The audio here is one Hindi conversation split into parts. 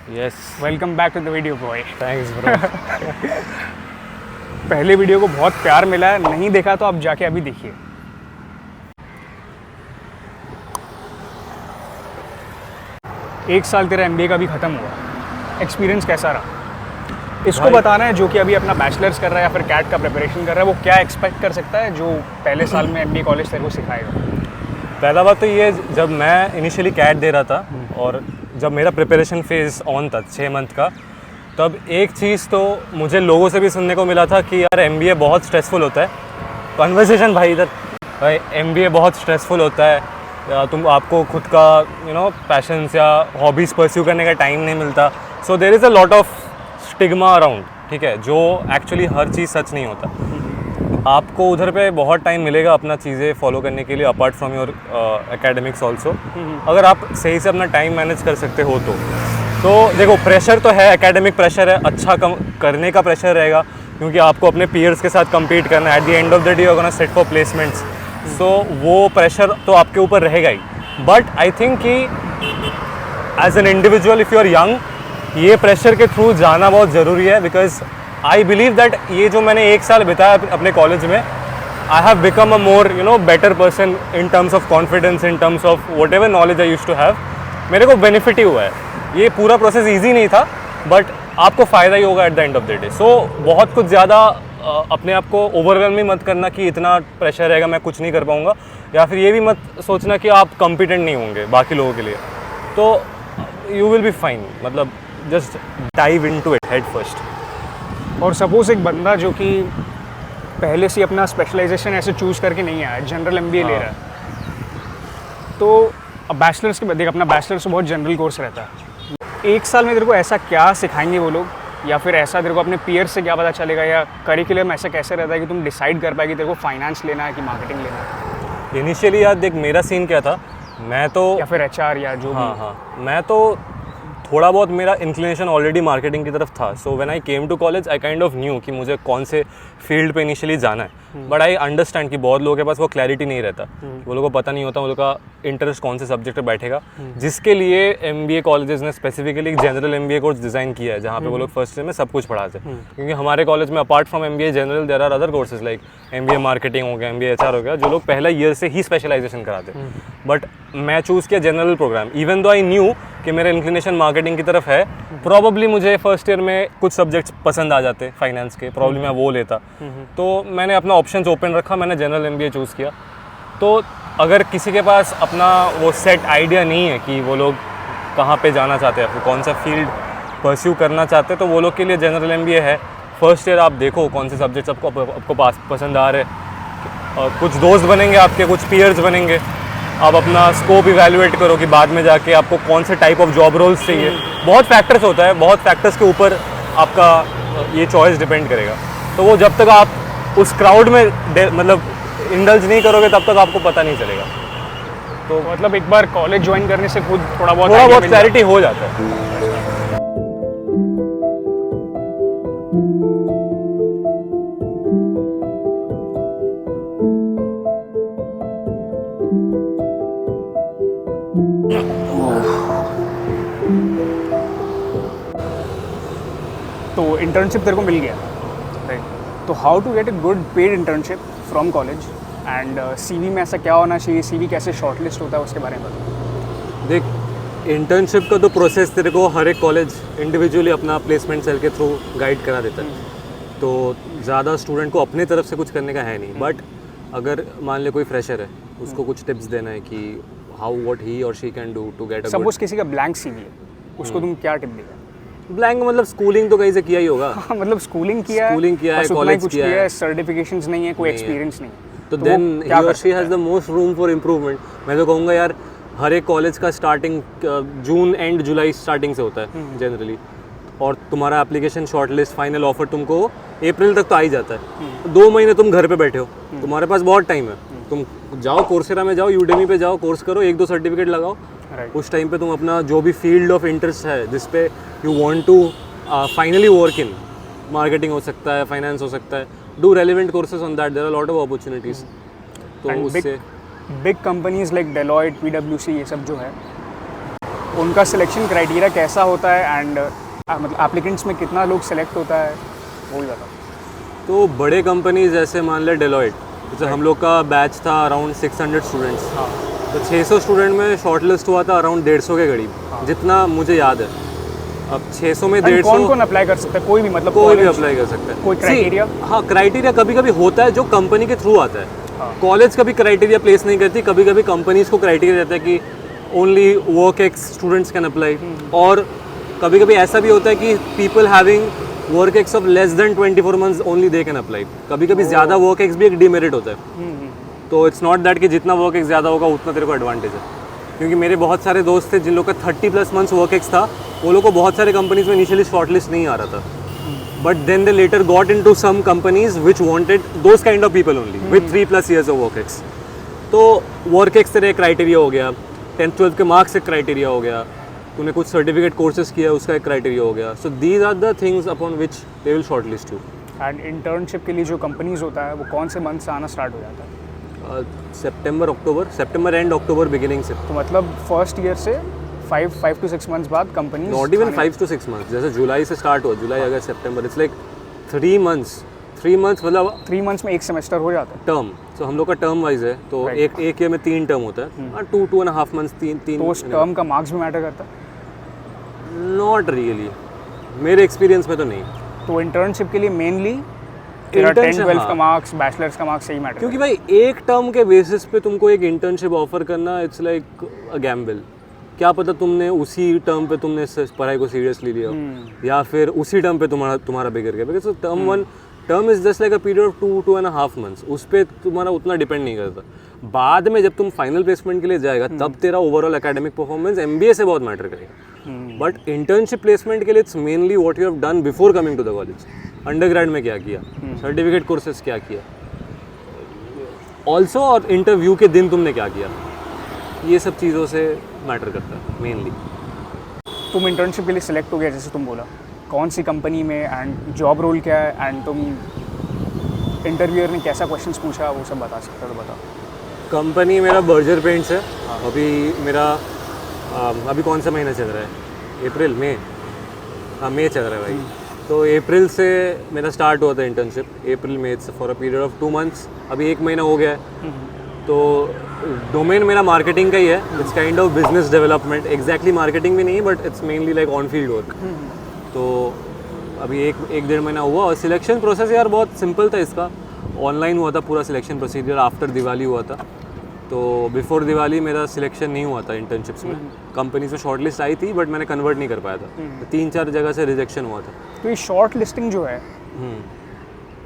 Yes, welcome back to the video boy. Thanks bro. पहले वीडियो को बहुत प्यार मिला है, नहीं देखा तो आप जाके अभी देखिए। एक साल तेरा एमबीए का भी ख़त्म हुआ, एक्सपीरियंस कैसा रहा? इसको भाई- बताना है जो कि अभी अपना बैचलर्स कर रहा है या फिर कैट का प्रिपरेशन कर रहा है, वो क्या एक्सपेक्ट कर सकता है जो पहले साल में एमबीए कॉलेज तेरे को सिखाएगा। पहला बात तो ये, जब मैं इनिशियली कैट दे रहा था और जब मेरा प्रिपरेशन फेज़ ऑन था 6 मंथ का, तब एक चीज़ तो मुझे लोगों से भी सुनने को मिला था कि यार एमबीए बहुत स्ट्रेसफुल होता है। कन्वर्सेशन भाई इधर, भाई एमबीए बहुत स्ट्रेसफुल होता है, या तुम आपको खुद का पैशंस या हॉबीज़ परस्यू करने का टाइम नहीं मिलता। So there is a lot of stigma around, ठीक है, जो एक्चुअली हर चीज़ सच नहीं होता। आपको उधर पे बहुत टाइम मिलेगा अपना चीज़ें फॉलो करने के लिए, apart from your academics also, अगर आप सही से अपना टाइम मैनेज कर सकते हो तो देखो, प्रेशर तो है, एकेडमिक प्रेशर है, अच्छा करने का प्रेशर रहेगा, क्योंकि आपको अपने पीयर्स के साथ compete करना है। At the end of the day you are gonna set for placements, so वो प्रेशर तो आपके ऊपर रहेगा ही। बट आई थिंक कि as an individual, if you are young, ये प्रेशर के थ्रू जाना बहुत ज़रूरी है, बिकॉज आई बिलीव दैट ये जो मैंने 1 साल बिताया अपने कॉलेज में, I have become a more better person in terms of confidence, in terms of whatever knowledge I use to have. मेरे को बेनिफिट ही हुआ है। ये पूरा प्रोसेस ईजी नहीं था, बट आपको फ़ायदा ही होगा at the end of the day. So बहुत कुछ ज़्यादा अपने आप को ओवरवेलम ही मत करना कि इतना प्रेशर रहेगा मैं कुछ नहीं कर पाऊँगा, या फिर ये भी मत सोचना कि आप कॉम्पिटेंट नहीं होंगे बाकी लोगों के लिए। तो यू विल बी फाइन, मतलब just dive into it head first. और सपोज एक बंदा जो कि पहले से अपना स्पेशलाइजेशन ऐसे चूज़ करके नहीं आया, जनरल एमबीए ले रहा है, तो अब बैचलर्स के बाद देख, अपना बैचलर्स तो बहुत जनरल कोर्स रहता है। 1 साल में तेरे को ऐसा क्या सिखाएंगे वो लोग, या फिर ऐसा तेरे को अपने पीयर से क्या पता चलेगा, या करिकुलम ऐसा कैसे रहता है कि तुम डिसाइड कर पाएगी तेरे को फाइनेंस लेना है कि मार्केटिंग लेना है, इनिशियली यार देख, मेरा सीन क्या था, मैं तो या फिर एचआर या जो भी। हाँ, मैं तो थोड़ा बहुत, मेरा इंक्लिनेशन ऑलरेडी मार्केटिंग की तरफ था। So when I came to college I kind of knew कि मुझे कौन से फील्ड पे इनिशियली जाना है। बट आई अंडरस्टैंड कि बहुत लोगों के पास वो क्लैरिटी नहीं रहता, वो लोगों को पता नहीं होता वो लोग का इंटरेस्ट कौन से सब्जेक्ट पे बैठेगा, जिसके लिए एमबीए कॉलेजेस ने स्पेसिफिकली एक जनरल एमबीए कोर्स डिज़ाइन किया है, जहाँ पे वो लोग फर्स्ट ईयर में सब कुछ पढ़ाते हैं। क्योंकि हमारे कॉलेज में apart from MBA general there are other courses like MBA marketing हो गया, एमबीए एचआर हो गया, जो लोग पहला ईयर से ही स्पेशलाइजेशन कराते हैं। बट मैं चूज़ किया general programme, even though I knew कि मेरा इंक्लिनेशन मार्केटिंग की तरफ है। प्रॉबली मुझे फर्स्ट ईयर में कुछ सब्जेक्ट्स पसंद आ जाते फाइनेंस के, प्रॉब्लम मैं वो लेता, तो मैंने अपना ऑप्शंस ओपन रखा, मैंने जनरल एमबीए चूज़ किया। तो अगर किसी के पास अपना वो सेट आइडिया नहीं है कि वो लोग कहाँ पे जाना चाहते हैं, फिर कौन सा फील्ड परस्यू करना चाहते हैं, तो वो लोग के लिए जनरल एमबीए है। फर्स्ट ईयर आप देखो कौन से सब्जेक्ट्स आपको पसंद आ रहे हैं, कुछ दोस्त बनेंगे आपके, कुछ पीयर्स बनेंगे, आप अपना स्कोप इवैल्यूएट करो कि बाद में जाके आपको कौन से टाइप ऑफ जॉब रोल्स चाहिए। बहुत फैक्टर्स होता है, बहुत फैक्टर्स के ऊपर आपका ये चॉइस डिपेंड करेगा। तो वो जब तक आप उस क्राउड में मतलब इंडल्ज नहीं करोगे तब तक आपको पता नहीं चलेगा। तो मतलब एक बार कॉलेज ज्वाइन करने से खुद थोड़ा बहुत idea मिल क्लैरिटी हो जाता है। तो इंटर्नशिप तेरे को मिल गया, राइट? तो how to get a good paid internship from college, and CV में ऐसा क्या होना चाहिए, सीवी कैसे शॉर्टलिस्ट होता है उसके बारे में बता। देख, इंटर्नशिप का तो प्रोसेस तेरे को हर एक कॉलेज इंडिविजुअली अपना प्लेसमेंट सेल के थ्रू गाइड करा देता है, तो ज़्यादा स्टूडेंट को अपने तरफ से कुछ करने का है नहीं। बट अगर मान ले कोई फ्रेशर है, उसको कुछ टिप्स देना है कि हाउ व्हाट ही और she can do to get a suppose किसी का ब्लैंक सीवी है, उसको तुम क्या टिप देगा? ब्लैंक मतलब स्कूलिंग तो कहीं से किया ही होगा। मतलब स्कूलिंग किया है, कॉलेज किया है, सर्टिफिकेशंस नहीं है, कोई एक्सपीरियंस नहीं है, तो देन ही और she has the most room for improvement. मैं तो कहूँगा यार, हर एक कॉलेज का starting June and July starting से होता है जनरली, और तुम्हारा एप्लीकेशन शॉर्टलिस्ट फाइनल ऑफर तुमको अप्रैल तक तो आ ही जाता है। 2 महीने तुम घर पे बैठे हो, तुम्हारे पास बहुत टाइम है, तुम जाओ कोर्सेरा में जाओ, यूडेमी पे जाओ, कोर्स करो, 1-2 सर्टिफिकेट लगाओ। उस टाइम पे तुम अपना जो भी फील्ड ऑफ इंटरेस्ट है जिस पे you want to finally work in, marketing हो सकता है, फाइनेंस हो सकता है, do relevant courses on that, there are lot of opportunities. तो उससे big companies like Deloitte, PwC, ये सब जो है, उनका सिलेक्शन क्राइटेरिया कैसा होता है एंड मतलब एप्लीकेंट्स में कितना लोग सेलेक्ट होता है वो भी बताओ। तो बड़े कंपनीज जैसे मान ले डेलॉयट, जैसे हम लोग का बैच था अराउंड 600 स्टूडेंट्स, हाँ तो 600 स्टूडेंट में शॉर्टलिस्ट हुआ था अराउंड 150 के करीब, जितना मुझे याद है। अब 600 में 150 कौन कौन अप्लाई कर सकता है? कोई भी मतलब कोई भी college, अप्लाई कर सकता है। कोई क्राइटेरिया? हाँ, क्राइटेरिया कभी कभी होता है जो कंपनी के थ्रू आता है। कॉलेज कभी क्राइटेरिया प्लेस नहीं करती, कभी कभी कंपनीज को क्राइटेरिया रहता है कि only work ex students can apply, और कभी कभी ऐसा भी होता है कि people having work ex of less than 24 months only they can apply. कभी कभी ज़्यादा वर्क एक्स भी एक डिमेरिट होता है। तो इट्स नॉट दैट कि जितना वर्क एक्स ज़्यादा होगा उतना तेरे को एडवांटेज है, क्योंकि मेरे बहुत सारे दोस्त थे जिन लोग का 30+ मंथ्स वर्क एक्स था, वो लोग को बहुत सारे कंपनीज में इनिशियली शॉर्टलिस्ट नहीं आ रहा था, but then they later got into some companies which wanted those kind of people only with 3+ years of work ex. तो वर्क एक्स तेरे क्राइटेरिया हो गया, 10th 12th के मार्क्स एक क्राइटेरिया हो गया, तूने कुछ सर्टिफिकेट कोर्सेज किया उसका एक क्राइटेरिया हो गया। So these are the things upon which they will shortlist you. And internship के लिए जो कंपनीज होता है वो कौन से मंथ से आना स्टार्ट हो जाता है? सितंबर अक्टूबर, सितंबर एंड अक्टूबर बिगिनिंग से। तो मतलब फर्स्ट ईयर से 5 to 6 मंथ्स बाद companies, not even 5 to 6 months, जैसे जुलाई से स्टार्ट हुआ, जुलाई अगस्त सितंबर, इट्स लाइक 3 months मतलब 3 मंथ्स में एक सेमेस्टर हो जाता है। टर्म। सो हम लोग का टर्म वाइज है, तो Right. एक ईयर में 3 टर्म होता है, 2.5 months, 3 तो उस टर्म का मार्क्स भी मैटर करता है? नॉट रियली, मेरे एक्सपीरियंस में तो नहीं। तो इंटर्नशिप के लिए मेनली तेरा 10 Internship, 12 हाँ। का मार्क्स, बैचलर्स का मार्क्स सही मैटर क्योंकि भाई एक टर्म के बेसिस पे तुमको एक इंटर्नशिप ऑफर करना, इट्स लाइक अ गैम्बल। क्या पता तुमने उसी टर्म पे तुमने पढ़ाई को सीरियसली लिया हो, या फिर उसी टर्म पे तुम्हारा बिगड़ गया, because term is just like a period of 2.5 months, उस पर तुम्हारा उतना डिपेंड नहीं करता। बाद में जब तुम फाइनल प्लेसमेंट के लिए जाएगा तब तेरा ओवरऑल एकेडमिक परफॉर्मेंस MBA से बहुत मैटर करेगा, बट इंटर्नशिप प्लेसमेंट के लिए it's mainly what you have done before coming to the college. Undergrad में क्या किया, सर्टिफिकेट कोर्सेज क्या किया, ऑल्सो और इंटरव्यू के दिन तुमने क्या किया, ये सब चीज़ों से मैटर करता है मेनली। तुम इंटर्नशिप के लिए सिलेक्ट हो गया जैसे तुम बोला, कौन सी कंपनी में एंड जॉब रोल क्या है, एंड तुम इंटरव्यूअर ने कैसा क्वेश्चंस पूछा वो सब बता सकते हो तो बताओ। कंपनी मेरा बर्जर पेंट्स है। अभी मेरा अभी कौन सा महीना चल रहा है, अप्रैल मई, हाँ मई चल रहा है भाई। तो अप्रैल से मेरा स्टार्ट हुआ था इंटर्नशिप, अप्रैल में for a period of 2 months, अभी 1 महीना हो गया है। तो डोमेन मेरा मार्केटिंग का ही है, it's kind of business development, exactly marketing भी नहीं, but it's mainly like on field work. तो अभी एक 1.5 महीना हुआ, और सिलेक्शन प्रोसेस यार बहुत सिंपल था इसका, ऑनलाइन हुआ था पूरा सिलेक्शन प्रोसीजर, आफ्टर दिवाली हुआ था। तो बिफोर दिवाली मेरा सिलेक्शन नहीं हुआ था इंटर्नशिप्स में, कंपनी से शॉर्टलिस्ट आई थी बट मैंने कन्वर्ट नहीं कर पाया था, तो 3-4 जगह से रिजेक्शन हुआ था। तो ये शॉर्ट लिस्टिंग जो है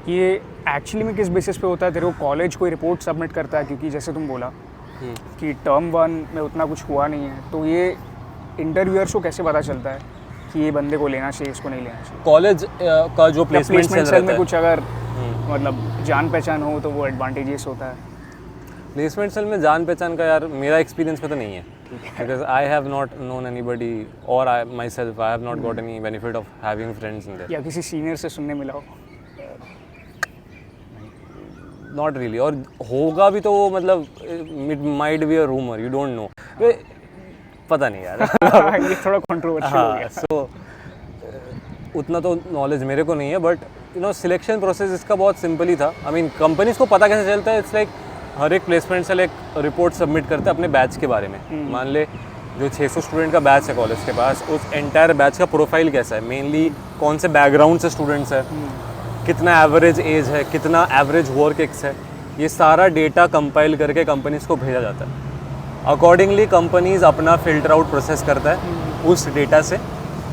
ये एक्चुअली में किस बेसिस पे होता है? तेरे को कॉलेज कोई रिपोर्ट सबमिट करता है, क्योंकि जैसे तुम बोला कि टर्म 1 में उतना कुछ हुआ नहीं है, तो ये इंटरव्यूअर्स को कैसे पता चलता है कि ये बंदे को लेना चाहिए, इसको नहीं लेना चाहिए? कॉलेज का जो प्लेसमेंट सेल में कुछ अगर मतलब जान पहचान हो तो वो एडवांटेजेस होता है। प्लेसमेंट सेल में जान पहचान का यार मेरा एक्सपीरियंस में तो नहीं है, because I have not known anybody, और I myself I have not got any benefit of having friends in there. या किसी सीनियर से सुनने मिला हो? नॉट रियली, और होगा भी तो वो मतलब it might be a rumour, you don't know, पता नहीं यार। ये थोड़ा कंट्रोवर्शियल हो गया। सो उतना तो नॉलेज मेरे को नहीं है, but you know selection process इसका बहुत सिंपल ही था। आई मीन कंपनीज को पता कैसे चलता है, इट्स लाइक हर एक प्लेसमेंट से एक रिपोर्ट सबमिट करते हैं अपने बैच के बारे में। मान ले जो 600 स्टूडेंट का बैच है कॉलेज के पास, उस एंटायर बैच का प्रोफाइल कैसा है, मेनली कौन से बैकग्राउंड से स्टूडेंट्स है, कितना एवरेज एज है, कितना एवरेज वर्क एक्स है, ये सारा डेटा कंपाइल करके कंपनीज को भेजा जाता है। अकॉर्डिंगली कंपनीज अपना फिल्टर आउट प्रोसेस करता है उस डेटा से,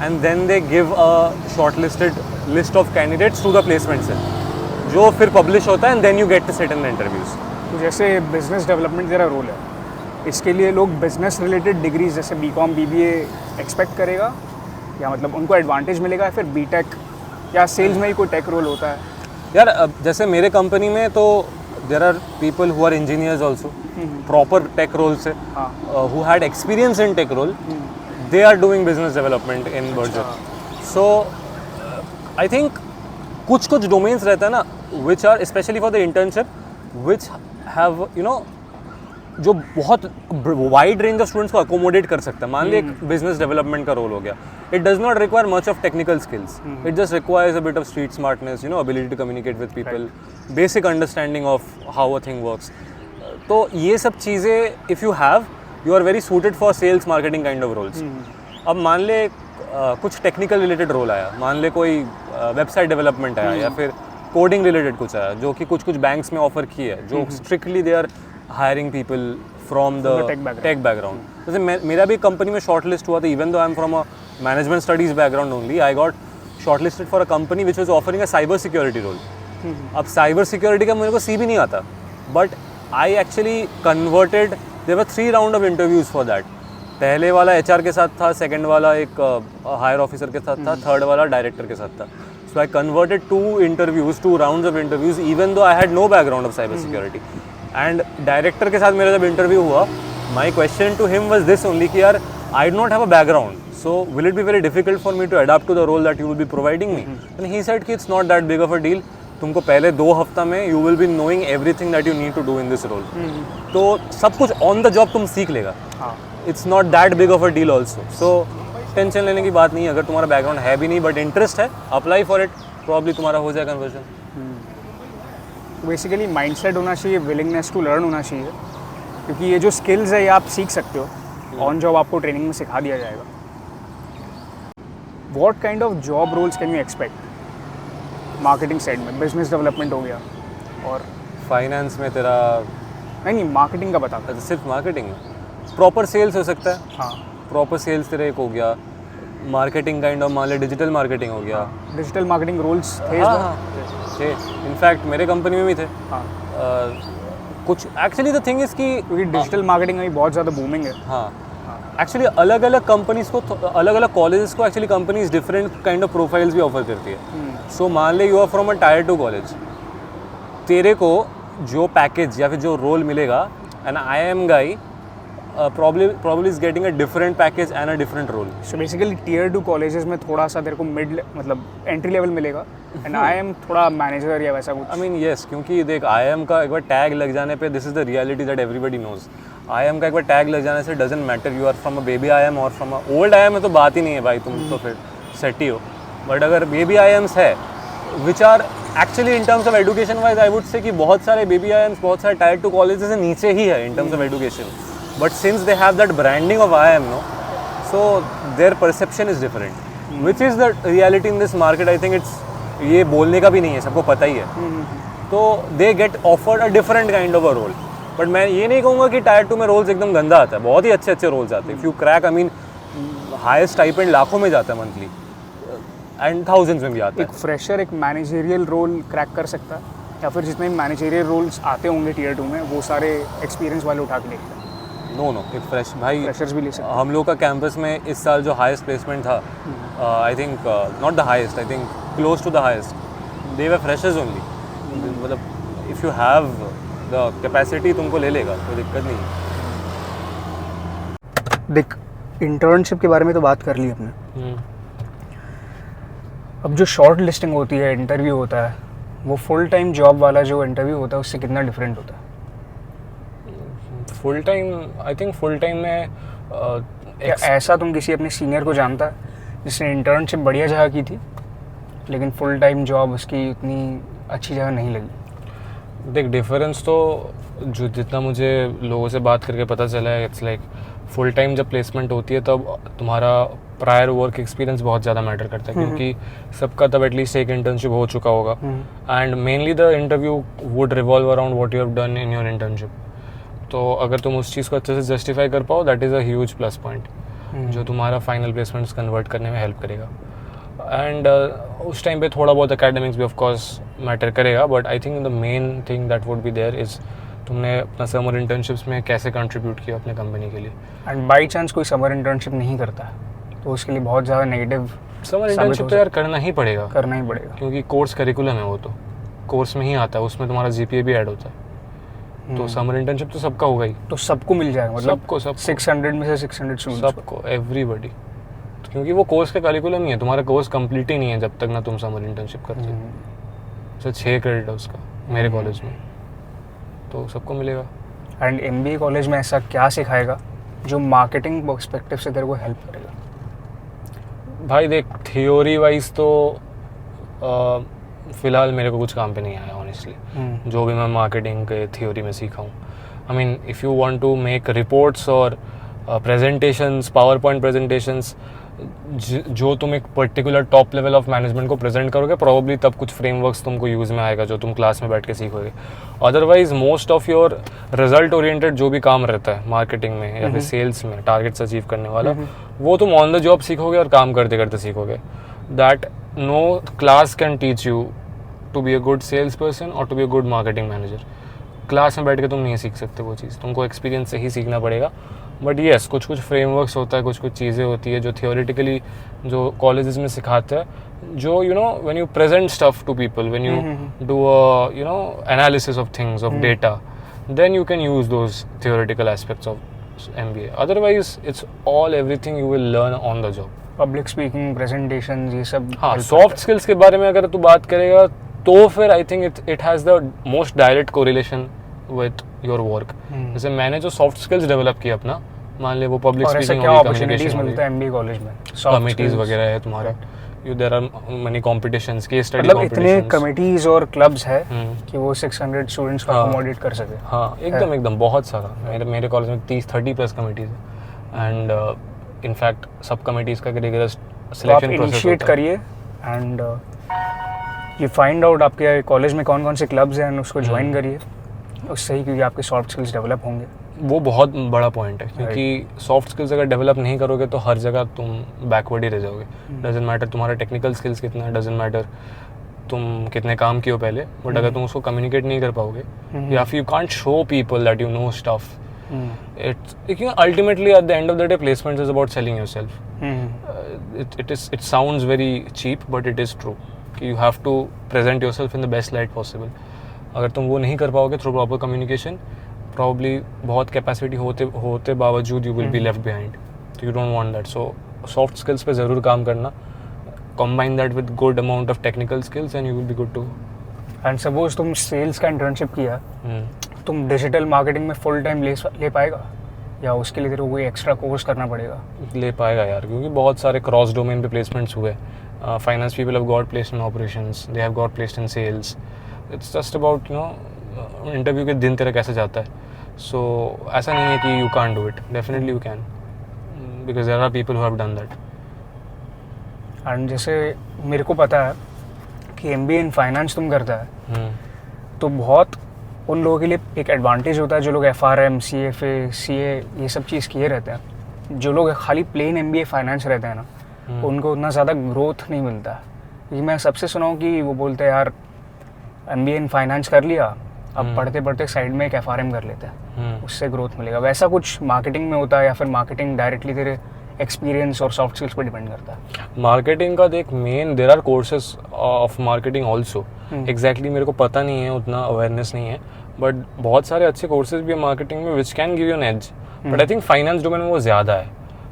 and then they give a shortlisted list of candidates to the placement से, जो फिर पब्लिश होता है, and then you get to sit in the interviews. तो जैसे बिजनेस डेवलपमेंट तेरा रोल है, इसके लिए लोग बिजनेस रिलेटेड डिग्रीज जैसे BCom BBA एक्सपेक्ट करेगा, या मतलब उनको एडवांटेज मिलेगा, या फिर BTech या सेल्स में ही कोई टेक रोल होता है? यार जैसे मेरे कंपनी में तो there are people who are engineers also, proper tech role से, who had experience in tech role, they are doing business development in Berger. So I think कुछ डोमेन्स रहता है ना, which are specially for the internship, which have you know जो बहुत वाइड रेंज ऑफ स्टूडेंट्स को अकोमोडेट कर सकता है. मान ली एक बिजनेस डेवलपमेंट का रोल हो गया. It does not require much of technical skills. It just requires a bit of street smartness, you know, ability to communicate with people, basic understanding of how a thing works. तो ये सब चीज़ें if you have, you are very suited for sales marketing kind of roles. अब मान ले कुछ टेक्निकल रिलेटेड रोल आया, मान ले कोई वेबसाइट डेवलपमेंट आया या फिर कोडिंग रिलेटेड कुछ आया, जो कि कुछ बैंक्स में ऑफर की है, जो strictly they are hiring people from the tech background. जैसे मेरा भी कंपनी में शॉर्ट लिस्ट हुआ था, even though I am from a management studies background only, I got shortlisted for a company which was offering a cyber security role. अब साइबर सिक्योरिटी का मेरे को सी भी नहीं आता, but I actually converted. There were 3 round of interviews for that. पहले वाला HR के साथ था, सेकंड वाला एक हायर ऑफिसर के साथ था, थर्ड वाला डायरेक्टर के साथ था. So I converted 2 rounds of interviews even though I had no background of cyber security. And director के साथ मेरा जब इंटरव्यू हुआ, my question to him was this only कि यार I do not have a background, so will it be very difficult for me to adopt to the role that you will be providing me. And he said कि it's not that big of a deal. तुमको पहले 2 हफ्ता में you will be knowing everything that you need to do in this role. तो सब कुछ ऑन द जॉब तुम सीख लेगा. It's not that big of a deal also. So tension लेने की बात नहीं है. अगर तुम्हारा बैकग्राउंड है भी नहीं बट इंटरेस्ट है, अप्लाई फॉर इट, प्रॉब्ली तुम्हारा हो जाए कन्वर्जन. बेसिकली माइंडसेट होना चाहिए, विलिंगनेस टू लर्न होना चाहिए, क्योंकि ये जो स्किल्स है ये आप सीख सकते हो, ऑन जॉब आपको ट्रेनिंग में सिखा दिया जाएगा. What kind of job roles can you expect marketing side में? बिजनेस डेवलपमेंट हो गया, और फाइनेंस में तेरा नहीं मार्केटिंग का बता. सिर्फ मार्केटिंग में प्रॉपर सेल्स हो सकता है. हाँ, प्रॉपर सेल्स तेरा एक हो गया. मार्केटिंग काइंड ऑफ मान ले डिजिटल मार्केटिंग हो गया. डिजिटल मार्केटिंग रोल्स थे. हाँ, इनफैक्ट मेरे कंपनी में भी थे. हाँ, कुछ एक्चुअली द थिंग इज कि क्योंकि डिजिटल मार्केटिंग अभी बहुत ज़्यादा बूमिंग है. हाँ, एक्चुअली अलग अलग कंपनीज को, अलग अलग कॉलेजेस को actually companies different kind of profiles भी ऑफर करती है. सो मान ले you are from a tier 2 college, तेरे को जो पैकेज या फिर जो रोल मिलेगा, and IIM guy probably is getting a different package and a different role. So basically tier 2 colleges में थोड़ा सा तेरे को मिड मतलब एंट्री लेवल मिलेगा, एंड IIM थोड़ा मैनेजर या वैसा कुछ. I mean yes, क्योंकि देख IIM का एक बार टैग लग जाने पे, this is the reality that everybody knows. IIM का एक बार टैग लग जाने से doesn't matter you are from a baby IIM or from a old IIM में तो बात ही नहीं है भाई, तुम तो फिर सेट ही हो. बट अगर baby IIMs है which are actually in terms of education wise I would say कि बहुत सारे baby IIMs, बहुत सारे tier 2 colleges से नीचे ही है in terms of education. But since they have that branding of IIM, no, so their perception is different, which is the reality in this market. I think it's ये बोलने का भी नहीं है, सबको पता ही है. तो they get offered a different kind of a role. But मैं ये नहीं कहूँगा कि टायर 2 में रोल्स एकदम गंदा आता है, बहुत ही अच्छे अच्छे रोल्स आते हैं. If you crack, I mean, highest stipend लाखों में जाता है मंथली, एंड थाउजेंड्स में भी आता है. एक फ्रेशर एक मैनेजरियल रोल क्रैक कर सकता है, या फिर जितने मैनेजरियल रोल्स आते होंगे टियर 2 में वो सारे एक्सपीरियंस वाले उठा के लेते हैं? नो एक फ्रेश भाई, फ्रेशर्स भी ले सकते हैं. हम लोग का कैंपस में इस साल जो हाईएस्ट प्लेसमेंट था, I think not the highest, I think close to the highest, they were freshers only. मतलब if you have the capacity तुमको ले लेगा, कोई दिक्कत नहीं. देख, इंटर्नशिप के बारे में तो बात कर ली अपने. अब जो शॉर्ट लिस्टिंग होती है, इंटरव्यू होता है, वो फुल टाइम जॉब वाला जो इंटरव्यू होता है उससे कितना डिफरेंट होता है? Full time, I think full time में क्या ऐसा तुम किसी अपने सीनियर को जानता है जिसने इंटर्नशिप बढ़िया जगह की थी लेकिन फुल टाइम जॉब उसकी उतनी अच्छी जगह नहीं लगी? देख, डिफरेंस तो जो जितना मुझे लोगों से बात करके पता चला है, इट्स लाइक फुल टाइम जब प्लेसमेंट होती है तब तुम्हारा प्रायर वर्क एक्सपीरियंस बहुत ज़्यादा मैटर करता है, क्योंकि सबका तब एटलीस्ट एक इंटर्नशिप हो चुका होगा, and mainly the interview would revolve around what you have done in your internship. तो अगर तुम उस चीज़ को अच्छे से जस्टिफाई कर पाओ, that is a huge plus point जो तुम्हारा फाइनल प्लेसमेंट्स कन्वर्ट करने में हेल्प करेगा. एंड उस टाइम पे थोड़ा बहुत एकेडमिक्स भी ऑफ कोर्स मैटर करेगा, but I think the main thing that would be there is तुमने अपना समर इंटर्नशिप्स में कैसे कंट्रीब्यूट किया अपने कंपनी के लिए. एंड बाई चांस कोई समर इंटर्नशिप नहीं करता तो उसके लिए बहुत ज़्यादा नेगेटिव. समर इंटर्नशिप तो यार करना ही पड़ेगा, क्योंकि कोर्स करिकुलम है, वो तो कोर्स में ही आता है, उसमें तुम्हारा GPA भी ऐड होता है. तो समर इंटर्नशिप तो सबका होगा ही. तो सबको मिल जाएगा, मतलब सबको 600 में से 600 स्टूडेंट्स सबको, एवरीबॉडी, क्योंकि वो कोर्स का करिकुलम ही है. तुम्हारा कोर्स कंप्लीट ही नहीं है जब तक ना तुम समर इंटर्नशिप करते हो. 6 क्रेडिट है उसका मेरे कॉलेज में, तो सबको मिलेगा. एंड एमबीए कॉलेज में ऐसा क्या सिखाएगा जो मार्केटिंग पर्सपेक्टिव से तेरे को हेल्प करेगा? भाई देख, थियोरी वाइज तो फ़िलहाल मेरे को कुछ काम पे नहीं आया ऑनेस्टली, जो भी मैं मार्केटिंग के थियोरी में सीखा हूँ. I mean if you want to make reports और प्रेजेंटेशंस, पावर पॉइंट प्रेजेंटेशंस, जो तुम एक particular top level of management को प्रेजेंट करोगे, प्रॉब्ली तब कुछ फ्रेमवर्क्स तुमको यूज़ में आएगा जो तुम क्लास में बैठ के सीखोगे. Otherwise most of your result oriented जो भी काम रहता है मार्केटिंग में या फिर सेल्स में, टारगेट्स अचीव करने वाला, वो तुम ऑन द जॉब सीखोगे और काम करते करते सीखोगे. That no class can teach you to be a good sales person और to be a good marketing manager. Class में बैठ के तुम नहीं सीख सकते वो चीज़, तुमको एक्सपीरियंस से ही सीखना पड़ेगा. बट येस, कुछ कुछ फ्रेमवर्क्स होता है, कुछ कुछ चीज़ें होती है जो थियोरेटिकली जो कॉलेजेस में सिखाते हैं, जो you know when you present stuff to people, when you do you know analysis of things, of data, then you can use those theoretical aspects of MBA. Otherwise it's all everything you will learn on the job. Public speaking, presentation, ये सब. हाँ, सॉफ्ट स्किल्स के बारे में अगर तू बात करेगा तो फिर I think it has the most direct correlation with your work. जैसे मैंने जो सॉफ्ट स्किल्स डेवलप किया अपना, मान ले वो पब्लिक स्पीकिंग क्या अपॉर्चुनिटीज मिलता है एमबीए कॉलेज में? कमिटीज वगैरह है तुम्हारा, you there are many competitions, case study मतलब कॉम्पिटिशंस. इतने कमिटीज और क्लब्स है कि वो 600 स्टूडेंट्स को अकोमोडेट कर सके. हाँ, एकदम बहुत सारा. मेरे कॉलेज में 30-30 प्लस कमिटीज है. एंड इनफैक्ट सब कमिटीज का रिगरस सिलेक्शन प्रोसेस इनिशिएट करिए एंड यू फाइंड आउट आपके कॉलेज में कौन कौन से क्लब्स हैं एंड उसको ज्वाइन करिए. उससे ही क्योंकि आपके सॉफ्ट स्किल्स डेवलप होंगे. वो बहुत बड़ा पॉइंट है, क्योंकि सॉफ्ट स्किल्स अगर डेवलप नहीं करोगे तो हर जगह तुम बैकवर्ड ही रह जाओगे. डजंट मैटर तुम्हारा टेक्निकल स्किल्स कितना है, डजंट मैटर तुम कितने काम किए हो पहले, बट अगर तुम उसको कम्युनिकेट नहीं कर पाओगे या फिर you can't show people that you know stuff, it's ultimately at the end of the day placement is about selling yourself. It sounds very cheap but it is true कि you have to present yourself in the best light possible. अगर तुम वो नहीं कर पाओगे थ्रू प्रॉपर कम्युनिकेशन, प्रॉब्ली बहुत कैपेसिटी होते बावजूद you will be left behind. तो you don't want that. So soft skills पे ज़रूर काम करना, combine that with good amount of technical skills and you will be good too. And suppose तुम सेल्स का इंटर्नशिप किया, तुम डिजिटल मार्केटिंग में फुल टाइम ले पाएगा या उसके लिए तेरे को कोई एक्स्ट्रा कोर्स करना पड़ेगा? ले पाएगा यार, क्योंकि बहुत सारे क्रॉस डोमेन पे प्लेसमेंट्स हुए. Finance people have got placed in operations, they have got placed in sales. It's just about you know interview के दिन तेरा कैसे जाता है. सो ऐसा नहीं है कि you can't do it, definitely you can, because there are people who have done that. And जैसे मेरे को पता है कि एमबीए इन फाइनेंस तुम करता है, तो बहुत उन लोगों के लिए एक एडवांटेज होता है जो लोग एफआरएम, सीएफए, सीए ये सब चीज़ किए रहते हैं. जो लोग खाली प्लेन एमबीए फाइनेंस रहते हैं ना, उनको उतना ज़्यादा ग्रोथ नहीं मिलता. क्योंकि मैं सबसे सुना हूँ कि वो बोलते हैं यार एमबीए इन फाइनेंस कर लिया, अब पढ़ते पढ़ते साइड में एक एफआरएम कर लेते हैं, उससे ग्रोथ मिलेगा. वैसा कुछ मार्केटिंग में होता है या फिर मार्केटिंग डायरेक्टली तेरे एक्सपीरियंस और सॉफ्ट स्किल्स पर डिपेंड करता है? मार्केटिंग का देख, main there are courses of marketing also. Exactly मेरे को पता नहीं है, उतना अवेयरनेस नहीं है, बट बहुत सारे अच्छे कोर्सेज भी है मार्केटिंग में which can give you an edge. But I think finance domain में वो ज़्यादा है.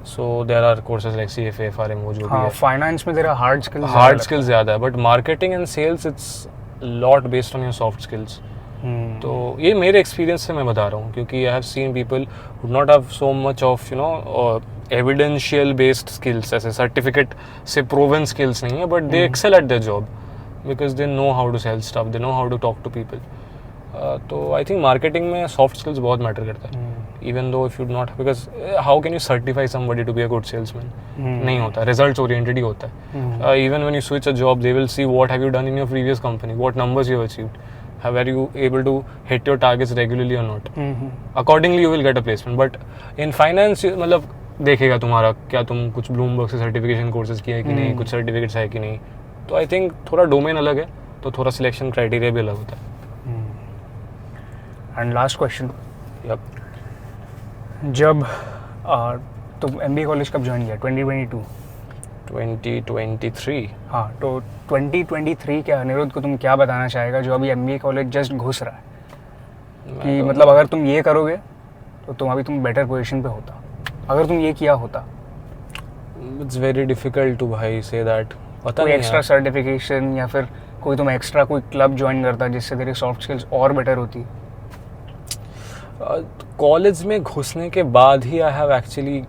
So there are courses like CFA, FRM, वो जो भी है. फाइनेंस में तेरा हार्ड स्किल्स ज़्यादा है, but marketing and sales it's lot based on your soft skills. तो ये मेरे एक्सपीरियंस से मैं बता रहा हूँ, क्योंकि I have seen people who not have so much of you know evidential based skills, ऐसे सर्टिफिकेट से प्रूवन स्किल्स नहीं है, but they excel at their job because they know how to sell stuff, they know how to talk to people. तो आई थिंक मार्केटिंग में सॉफ्ट स्किल्स बहुत मैटर करता है. Even though if you not, because how can you certify somebody to be a good salesman? नहीं होता, रिजल्ट्स ओरिएंटेड ही होता है. Even when you switch a job they will see what have you done in your previous company, what numbers you have achieved, were you able to hit your targets regularly or not. Accordingly you will get a placement. But in finance मतलब देखेगा तुम्हारा क्या तुम कुछ ब्लूमबर्ग से सर्टिफिकेशन कोर्सेज किया है कि नहीं, कुछ सर्टिफिकेट्स है कि नहीं. तो आई थिंक थोड़ा डोमेन अलग है, तो थोड़ा सिलेक्शन क्राइटेरिया भी अलग होता है. एंड लास्ट क्वेश्चन, जब तुम एमबीए कॉलेज कब ज्वाइन किया? 2023. हाँ, तो 2023 के अनिरुद्ध को तुम क्या बताना चाहेगा जो अभी एमबीए कॉलेज जस्ट घुस रहा है, कि मतलब अगर तुम ये करोगे तो तुम बेटर पोजीशन पे होता, अगर तुम ये किया होता? इट्स वेरी डिफिकल्ट टू भाई से दैट. पता कोई नहीं एक्स्ट्रा सर्टिफिकेशन या फिर कोई तुम एक्स्ट्रा कोई क्लब ज्वाइन करता जिससे तेरी सॉफ्ट स्किल्स और बेटर होती? कॉलेज में घुसने के बाद ही I have actually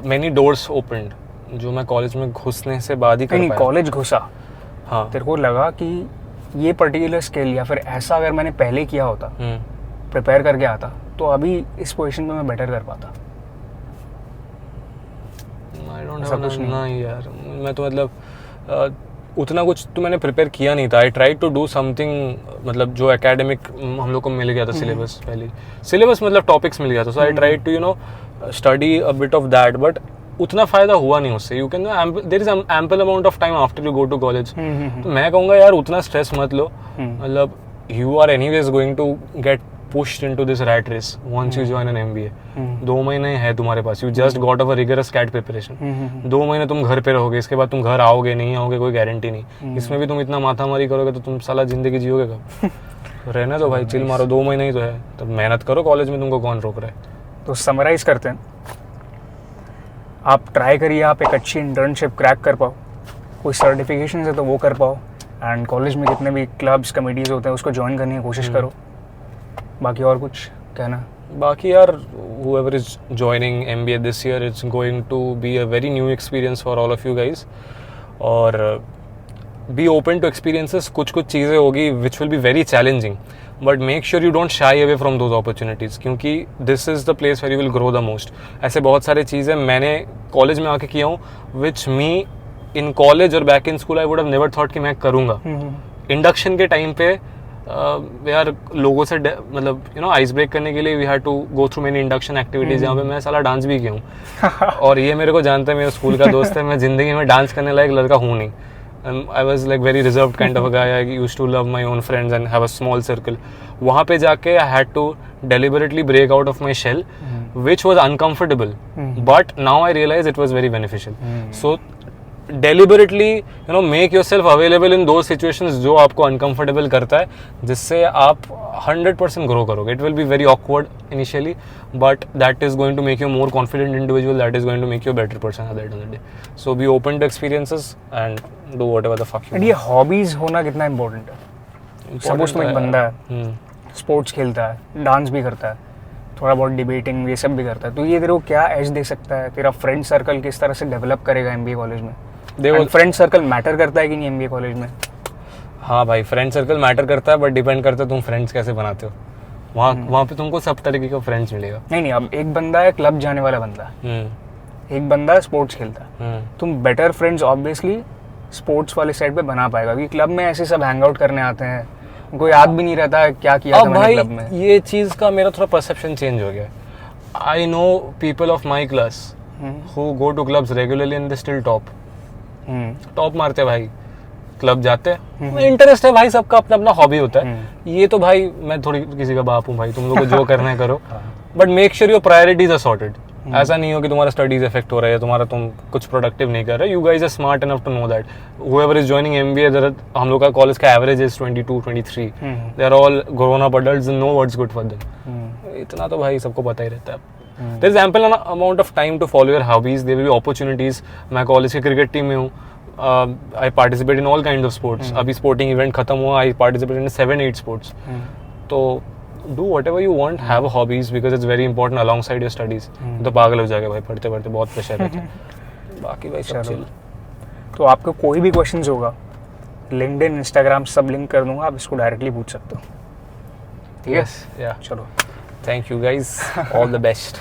many doors opened, जो मैं कॉलेज में घुसने से बाद ही कर नहीं पाया। कॉलेज घुसा, हाँ। तेरे को लगा कि ये पर्टिकुलर स्किल या फिर ऐसा अगर मैंने पहले किया होता, प्रिपेयर करके आता, तो अभी इस पोजीशन में मैं बेटर कर पाता। आई डोंट ऐसा हैव कुछ नहीं। नहीं यार, मैं तो मतलब उतना कुछ तो मैंने प्रिपेयर किया नहीं था। I try to do something, मतलब जो एकेडमिक हम लोग को मिल गया था सिलेबस, पहले सिलेबस मतलब टॉपिक्स मिल गया था, so I try to study a bit of that, but उतना फायदा हुआ नहीं उससे। You can there is ample amount of time after you go to college. तो मैं कहूँगा यार उतना स्ट्रेस मत लो, मतलब you are anyways going to get pushed into this rat race once you join an MBA. 2 महीने है तुम्हारे पास, you just got of a rigorous CAT preparation. 2 महीने तुम घर पे रहोगे, इसके बाद तुम घर आओगे नहीं आओगे कोई गारंटी नहीं। इसमें भी तुम इतना माथामारी करोगे तो तुम साला जिंदगी जियोगे कब? रहना तो भाई चिल मारो, 2 महीने ही तो है, तो मेहनत करो, कॉलेज में तुमको कौन रोक रहा है। तो समराइज करते हैं, आप ट्राई करिए, आप एक अच्छी इंटर्नशिप क्रैक कर पाओ, कोई सर्टिफिकेशन है तो वो कर पाओ, एंड कॉलेज में जितने भी क्लब्स कमेटीज़ होते हैं उसको ज्वाइन करने की कोशिश करो। बाकी और कुछ कहना? बाकी यार whoever is joining MBA this year, it's going to be a very new experience for all of you guys, और be open to experiences। कुछ चीज़ें होगी which will be very challenging, but make sure you don't shy away from those opportunities, क्योंकि this is the place where you will grow the most। ऐसे बहुत सारे चीज़ें मैंने कॉलेज में आके किया हूँ which me in college और back in school I would have never thought कि मैं करूँगा। इंडक्शन के टाइम पे यार लोगों से मतलब आइस ब्रेक करने के लिए we had to go through many induction activities, जहाँ पे मैं साला डांस भी किया हूँ। और ये मेरे को जानता है, मेरे स्कूल का दोस्त है, मैं ज़िंदगी में डांस करने लायक लड़का हूँ नहीं। I was like very reserve kind of a guy, I used to love my own friends and have a small circle. वहाँ पे जाके I had to deliberately break out of my shell, which was uncomfortable, but now I realize it was very beneficial. So deliberately make yourself available in those situations जो आपको uncomfortable करता है, जिससे आप 100% grow करोगे। It will be very awkward initially, but that is going to make you a more confident individual, that is going to make you a better person at the end of the day. So be open to experiences and do whatever the fuck you want. ये hobbies होना कितना important है? सपोज तुम एक बंदा है, स्पोर्ट्स खेलता है, डांस भी करता है, थोड़ा बहुत डिबेटिंग ये सब भी करता है, तो ये तेरे को क्या एज दे सकता है? तेरा फ्रेंड सर्कल किस तरह से डेवलप करेगा MBA कॉलेज में? फ्रेंड सर्कल मैटर करता है कि नहीं MBA कॉलेज में? हाँ भाई, फ्रेंड सर्कल मैटर करता है, बट डिपेंड करता है तुम फ्रेंड्स कैसे बनाते हो। वहाँ पे तुमको सब तरीके का फ्रेंड्स मिलेगा। नहीं, अब एक बंदा है क्लब जाने वाला बंदा, एक बंदा है स्पोर्ट्स खेलता है, तुम बेटर फ्रेंड्स ऑब्वियसली स्पोर्ट्स वाले साइड पे बना पाएगा, क्योंकि क्लब में ऐसे सब हैंग आउट करने आते हैं, उनको याद भी नहीं रहता है क्या किया था मैंने क्लब में। ये चीज़ का मेरा थोड़ा परसेप्शन चेंज हो गया। I know people of my class who go to clubs regularly and they still top मारते भाई, क्लब जाते हैं, इंटरेस्ट है भाई, सबका अपना अपना हॉबी होता है। ये तो भाई मैं थोड़ी किसी का बाप हूँ भाई, तुम लोग को जो करना है करो, but make sure your priorities are sorted. ऐसा नहीं हो कि तुम्हारा स्टडीज इफेक्ट हो रहा है, तुम्हारा तुम कुछ प्रोडक्टिव नहीं कर रहे। You guys are smart enough to know that whoever is joining MBA, हम लोग का कॉलेज का average is 22-23, they are all grown up adults and know what's good for them। इतना तो भाई सबको पता ही रहता है। There is ample amount of time to follow your hobbies. There will be opportunities. मैं कॉलेज की क्रिकेट टीम में हूँ, I participate in all kinds of sports. अभी स्पोर्टिंग इवेंट खत्म हुआ, I participate in 7-8 sports. तो do whatever you want, have hobbies because it's very important alongside your studies. तो पागल हो जाएगा भाई, पढ़ते पढ़ते बहुत प्रेशर रहता है। बाकी भाई सब चिल। तो आपको कोई भी क्वेश्चंस होगा, लिंक्डइन, इंस्टाग्राम सब लिंक कर दूंगा, आप इसको डायरेक्टली पूछ सकते हो। ठीक है? या चलो, thank you guys, all the best.